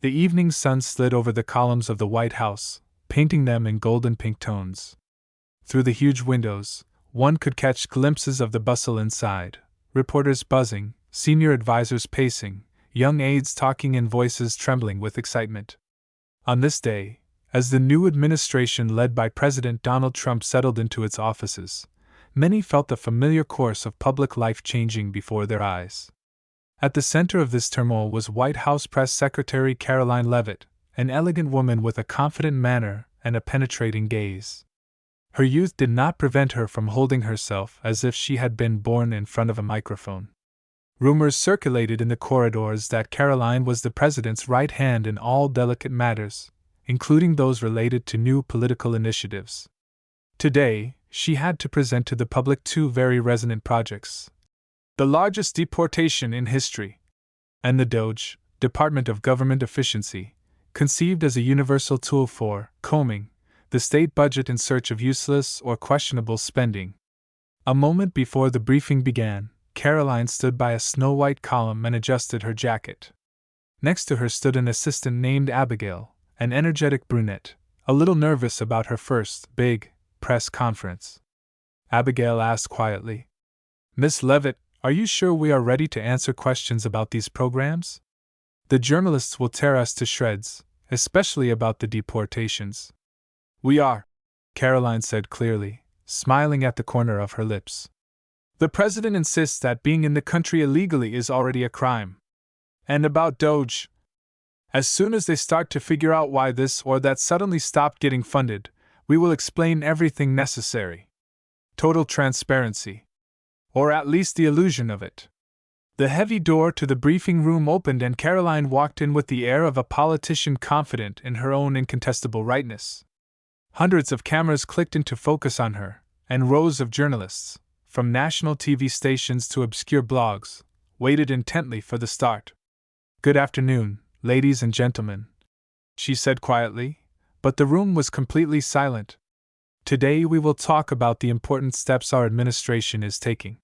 The evening sun slid over the columns of the White House, painting them in golden pink tones. Through the huge windows, one could catch glimpses of the bustle inside, reporters buzzing, senior advisors pacing, young aides talking and voices trembling with excitement. On this day, as the new administration led by President Donald Trump settled into its offices, many felt the familiar course of public life changing before their eyes. At the center of this turmoil was White House Press Secretary Karoline Leavitt, an elegant woman with a confident manner and a penetrating gaze. Her youth did not prevent her from holding herself as if she had been born in front of a microphone. Rumors circulated in the corridors that Karoline was the president's right hand in all delicate matters, including those related to new political initiatives. Today, she had to present to the public two very resonant projects: the largest deportation in history, and the DOGE, Department of Government Efficiency, conceived as a universal tool for combing the state budget in search of useless or questionable spending. A moment before the briefing began, Karoline stood by a snow-white column and adjusted her jacket. Next to her stood an assistant named Abigail, an energetic brunette, a little nervous about her first big press conference. Abigail asked quietly, "Miss Leavitt, are you sure we are ready to answer questions about these programs? The journalists will tear us to shreds, especially about the deportations." "We are," Karoline said clearly, smiling at the corner of her lips. "The president insists that being in the country illegally is already a crime. And about DOGE, as soon as they start to figure out why this or that suddenly stopped getting funded, we will explain everything necessary. Total transparency. Or at least the illusion of it." The heavy door to the briefing room opened and Karoline walked in with the air of a politician confident in her own incontestable rightness. Hundreds of cameras clicked into focus on her, and rows of journalists, from national TV stations to obscure blogs, waited intently for the start. "Good afternoon, ladies and gentlemen," she said quietly, but the room was completely silent. "Today we will talk about the important steps our administration is taking.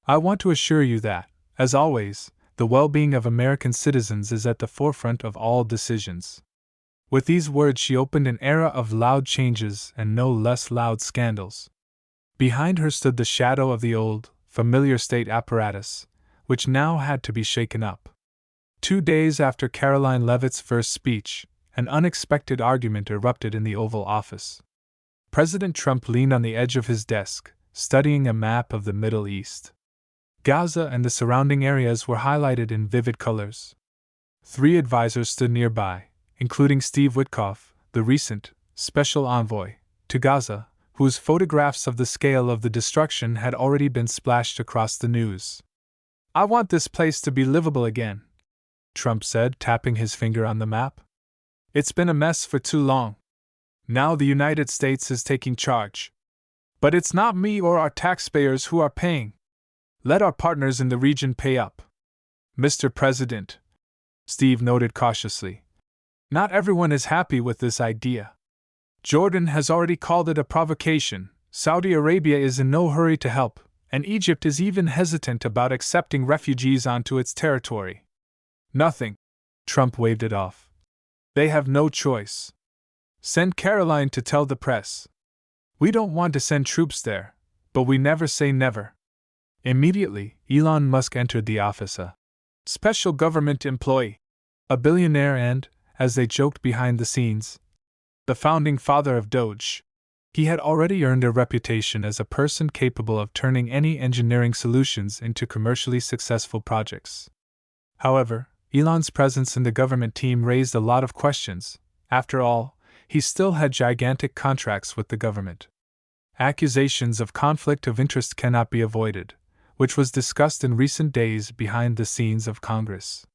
I want to assure you that, as always, the well-being of American citizens is at the forefront of all decisions." With these words she opened an era of loud changes and no less loud scandals. Behind her stood the shadow of the old, familiar state apparatus, which now had to be shaken up. 2 days after Karoline Leavitt's first speech, an unexpected argument erupted in the Oval Office. President Trump leaned on the edge of his desk, studying a map of the Middle East. Gaza and the surrounding areas were highlighted in vivid colors. 3 advisors stood nearby, including Steve Witkoff, the recent special envoy to Gaza, whose photographs of the scale of the destruction had already been splashed across the news. "I want this place to be livable again," Trump said, tapping his finger on the map. "It's been a mess for too long. Now the United States is taking charge. But it's not me or our taxpayers who are paying. Let our partners in the region pay up." "Mr. President," Steve noted cautiously, "not everyone is happy with this idea. Jordan has already called it a provocation, Saudi Arabia is in no hurry to help, and Egypt is even hesitant about accepting refugees onto its territory." "Nothing," Trump waved it off. "They have no choice. Send Karoline to tell the press. We don't want to send troops there, but we never say never." Immediately, Elon Musk entered the office, a special government employee, a billionaire and, as they joked behind the scenes, the founding father of DOGE. He had already earned a reputation as a person capable of turning any engineering solutions into commercially successful projects. However, Elon's presence in the government team raised a lot of questions. After all, he still had gigantic contracts with the government. Accusations of conflict of interest cannot be avoided, which was discussed in recent days behind the scenes of Congress.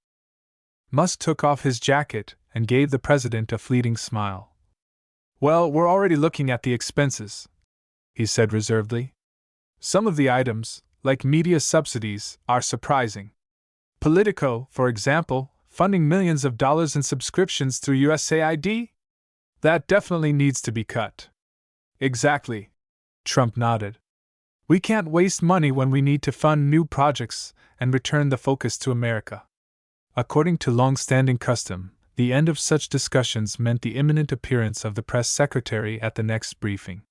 Musk took off his jacket and gave the president a fleeting smile. "Well, we're already looking at the expenses," he said reservedly. "Some of the items, like media subsidies, are surprising. Politico, for example, funding millions of dollars in subscriptions through USAID? That definitely needs to be cut." "Exactly," Trump nodded. "We can't waste money when we need to fund new projects and return the focus to America." According to long-standing custom, The end of such discussions meant the imminent appearance of the press secretary at the next briefing.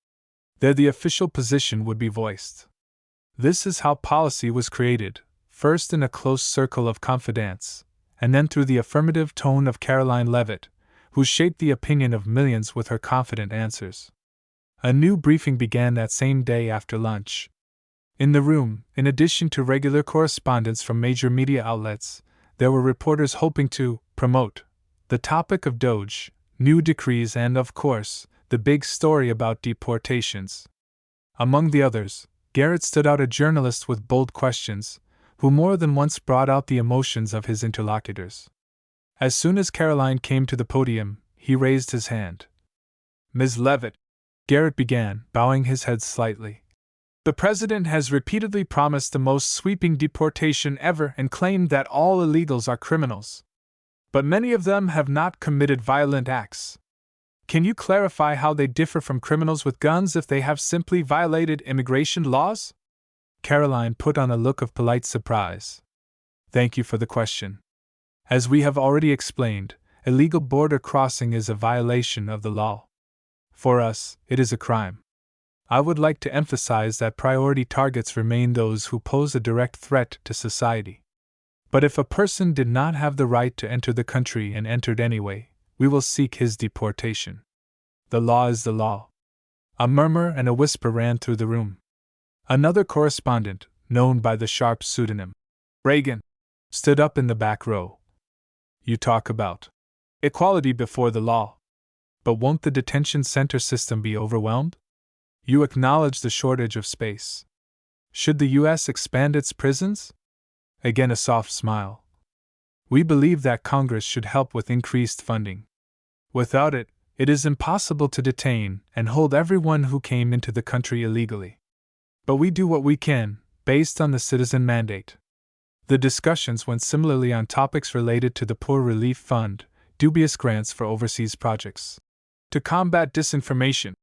There the official position would be voiced. This is how policy was created, first in a close circle of confidants, and then through the affirmative tone of Caroline Leavitt, who shaped the opinion of millions with her confident answers. A new briefing began that same day after lunch. In the room, in addition to regular correspondents from major media outlets, there were reporters hoping to promote the topic of Doge, new decrees, and, of course, the big story about deportations. Among the others, Garrett stood out, a journalist with bold questions, who more than once brought out the emotions of his interlocutors. As soon as Caroline came to the podium, he raised his hand. "Ms. Leavitt," Garrett began, bowing his head slightly. "The President has repeatedly promised the most sweeping deportation ever and claimed that all illegals are criminals. But many of them have not committed violent acts. Can you clarify how they differ from criminals with guns if they have simply violated immigration laws?" Caroline put on a look of polite surprise. "Thank you for the question. As we have already explained, illegal border crossing is a violation of the law. For us, it is a crime. I would like to emphasize that priority targets remain those who pose a direct threat to society. But if a person did not have the right to enter the country and entered anyway, we will seek his deportation. The law is the law." A murmur and a whisper ran through the room. Another correspondent, known by the sharp pseudonym Reagan, stood up in the back row. "You talk about equality before the law. But won't the detention center system be overwhelmed? You acknowledge the shortage of space. Should the U.S. expand its prisons?" Again a soft smile. "We believe that Congress should help with increased funding. Without it, it is impossible to detain and hold everyone who came into the country illegally. But we do what we can, based on the citizen mandate." The discussions went similarly on topics related to the Poor Relief Fund, dubious grants for overseas projects, to combat disinformation,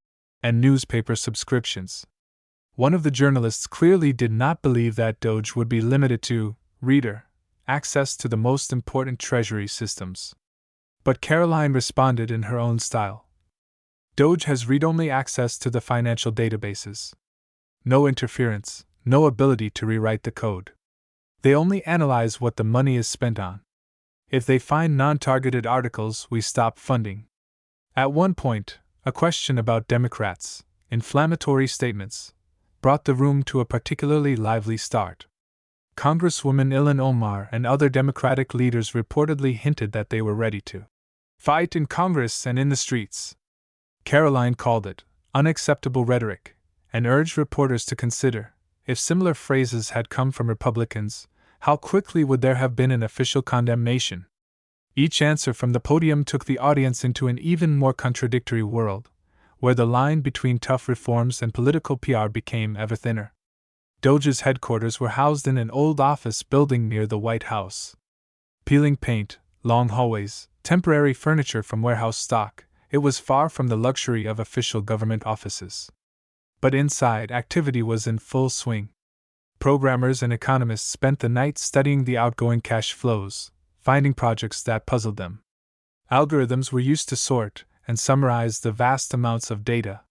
and newspaper subscriptions. One of the journalists clearly did not believe that Doge would be limited to, reader, access to the most important treasury systems. But Caroline responded in her own style. "Doge has read-only access to the financial databases. No interference, no ability to rewrite the code. They only analyze what the money is spent on. If they find non-targeted articles, we stop funding." At one point, a question about Democrats' inflammatory statements brought the room to a particularly lively start. Congresswoman Ilhan Omar and other Democratic leaders reportedly hinted that they were ready to fight in Congress and in the streets. Caroline called it unacceptable rhetoric and urged reporters to consider, if similar phrases had come from Republicans, how quickly would there have been an official condemnation. Each answer from the podium took the audience into an even more contradictory world, where the line between tough reforms and political PR became ever thinner. Doge's headquarters were housed in an old office building near the White House. Peeling paint, long hallways, temporary furniture from warehouse stock, it was far from the luxury of official government offices. But inside, activity was in full swing. Programmers and economists spent the night studying the outgoing cash flows, finding projects that puzzled them. Algorithms were used to sort and summarize the vast amounts of data.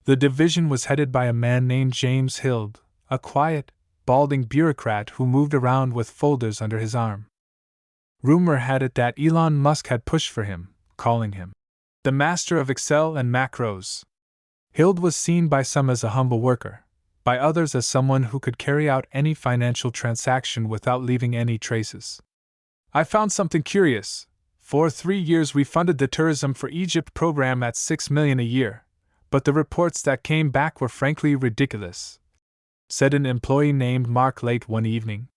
The division was headed by a man named James Hild, a quiet, balding bureaucrat who moved around with folders under his arm. Rumor had it that Elon Musk had pushed for him, calling him the master of Excel and macros. Hild was seen by some as a humble worker, by others as someone who could carry out any financial transaction without leaving any traces. "I found something curious. For 3 years we funded the Tourism for Egypt program at $6 million a year, but the reports that came back were frankly ridiculous," said an employee named Mark late one evening.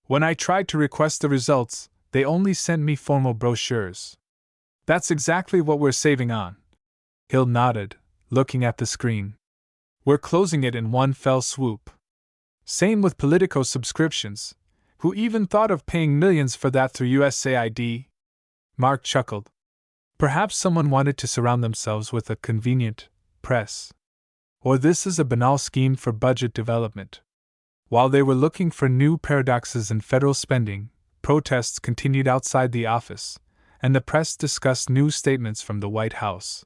"When I tried to request the results, they only sent me formal brochures." "That's exactly what we're saving on." Hill nodded, looking at the screen. "We're closing it in one fell swoop. Same with Politico subscriptions. Who even thought of paying millions for that through USAID?" Mark chuckled. Perhaps someone wanted to surround themselves with a convenient press. Or this is a banal scheme for budget development. While they were looking for new paradoxes in federal spending, protests continued outside the office, and the press discussed new statements from the White House.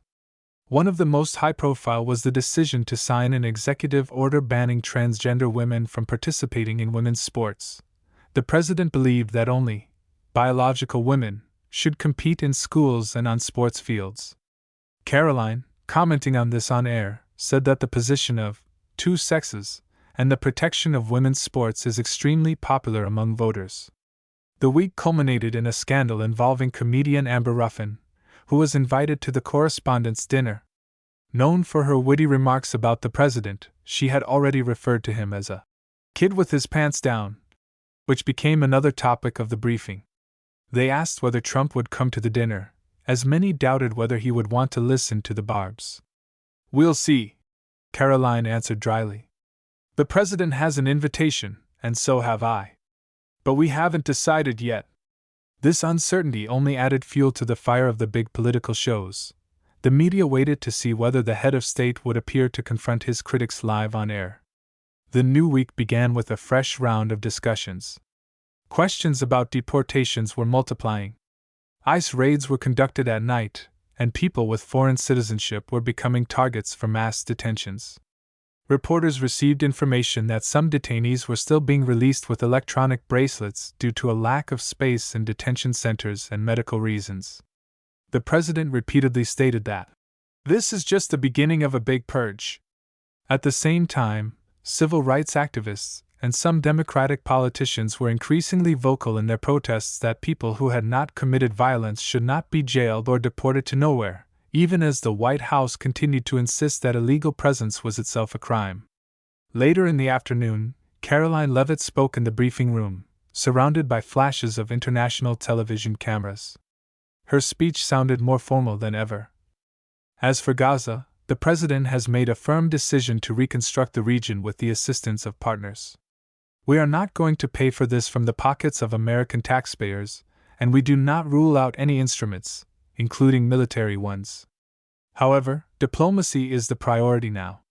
One of the most high-profile was the decision to sign an executive order banning transgender women from participating in women's sports. The president believed that only biological women should compete in schools and on sports fields. Caroline, commenting on this on air, said that the position of two sexes and the protection of women's sports is extremely popular among voters. The week culminated in a scandal involving comedian Amber Ruffin, who was invited to the correspondents' dinner. Known for her witty remarks about the president, she had already referred to him as a kid with his pants down, which became another topic of the briefing. They asked whether Trump would come to the dinner, as many doubted whether he would want to listen to the barbs. "We'll see," Caroline answered dryly. "The president has an invitation, and so have I. But we haven't decided yet." This uncertainty only added fuel to the fire of the big political shows. The media waited to see whether the head of state would appear to confront his critics live on air. The new week began with a fresh round of discussions. Questions about deportations were multiplying. ICE raids were conducted at night, and people with foreign citizenship were becoming targets for mass detentions. Reporters received information that some detainees were still being released with electronic bracelets due to a lack of space in detention centers and medical reasons. The president repeatedly stated that this is just the beginning of a big purge. At the same time, civil rights activists and some Democratic politicians were increasingly vocal in their protests that people who had not committed violence should not be jailed or deported to nowhere, even as the White House continued to insist that illegal presence was itself a crime. Later in the afternoon, Caroline Leavitt spoke in the briefing room, surrounded by flashes of international television cameras. Her speech sounded more formal than ever. As for Gaza, the president has made a firm decision to reconstruct the region with the assistance of partners. We are not going to pay for this from the pockets of American taxpayers, and we do not rule out any instruments, including military ones. However, diplomacy is the priority now.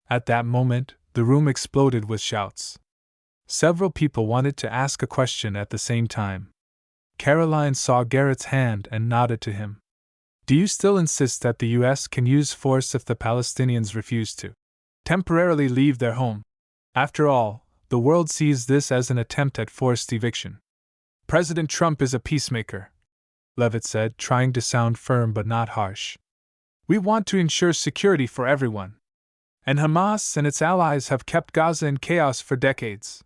At that moment, the room exploded with shouts. Several people wanted to ask a question at the same time. Caroline saw Garrett's hand and nodded to him. "Do you still insist that the U.S. can use force if the Palestinians refuse to temporarily leave their home? After all, the world sees this as an attempt at forced eviction." "President Trump is a peacemaker," Leavitt said, trying to sound firm but not harsh. "We want to ensure security for everyone. And Hamas and its allies have kept Gaza in chaos for decades.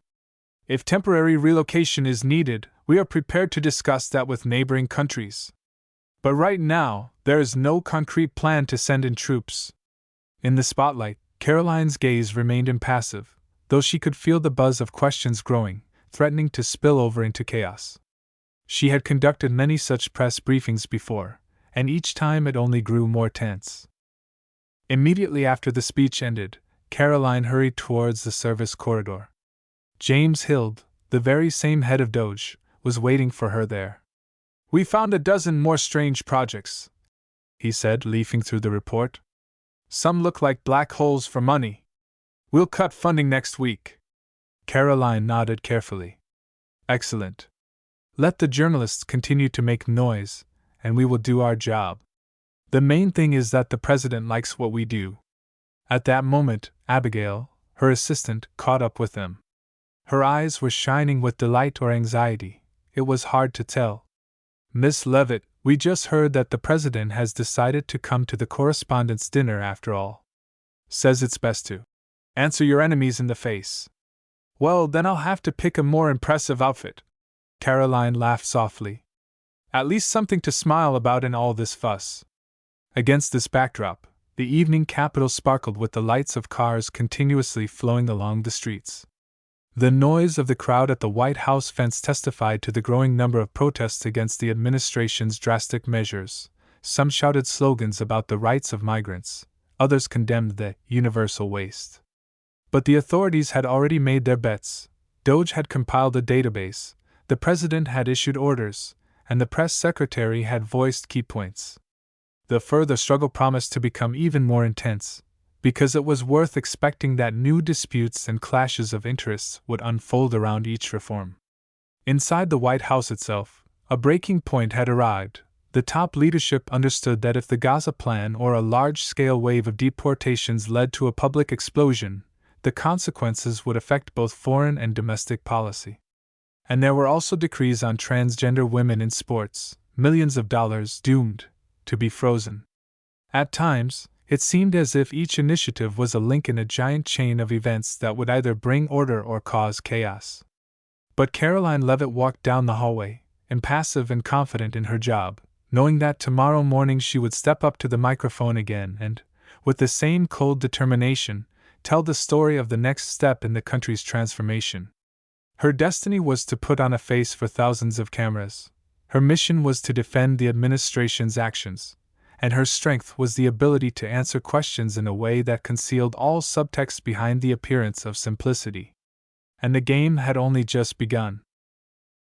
If temporary relocation is needed, we are prepared to discuss that with neighboring countries. But right now, there is no concrete plan to send in troops." In the spotlight, Caroline's gaze remained impassive, though she could feel the buzz of questions growing, threatening to spill over into chaos. She had conducted many such press briefings before, and each time it only grew more tense. Immediately after the speech ended, Caroline hurried towards the service corridor. James Hild, the very same head of DOJ, was waiting for her there. "We found a dozen more strange projects," he said, leafing through the report. "Some look like black holes for money. We'll cut funding next week." Caroline nodded carefully. "Excellent. Let the journalists continue to make noise, and we will do our job. The main thing is that the president likes what we do." At that moment, Abigail, her assistant, caught up with them. Her eyes were shining with delight or anxiety. It was hard to tell. "Miss Leavitt, we just heard that the president has decided to come to the correspondents' dinner after all. Says it's best to answer your enemies in the face." "Well, then I'll have to pick a more impressive outfit." Caroline laughed softly. "At least something to smile about in all this fuss." Against this backdrop, the evening Capitol sparkled with the lights of cars continuously flowing along the streets. The noise of the crowd at the White House fence testified to the growing number of protests against the administration's drastic measures. Some shouted slogans about the rights of migrants, others condemned the universal waste. But the authorities had already made their bets. DOJ had compiled a database, the president had issued orders, and the press secretary had voiced key points. The further struggle promised to become even more intense, because it was worth expecting that new disputes and clashes of interests would unfold around each reform. Inside the White House itself, a breaking point had arrived. The top leadership understood that if the Gaza plan or a large-scale wave of deportations led to a public explosion, the consequences would affect both foreign and domestic policy. And there were also decrees on transgender women in sports, millions of dollars doomed to be frozen. At times, it seemed as if each initiative was a link in a giant chain of events that would either bring order or cause chaos. But Caroline Leavitt walked down the hallway, impassive and confident in her job, knowing that tomorrow morning she would step up to the microphone again and, with the same cold determination, tell the story of the next step in the country's transformation. Her destiny was to put on a face for thousands of cameras. Her mission was to defend the administration's actions, and her strength was the ability to answer questions in a way that concealed all subtext behind the appearance of simplicity. And the game had only just begun.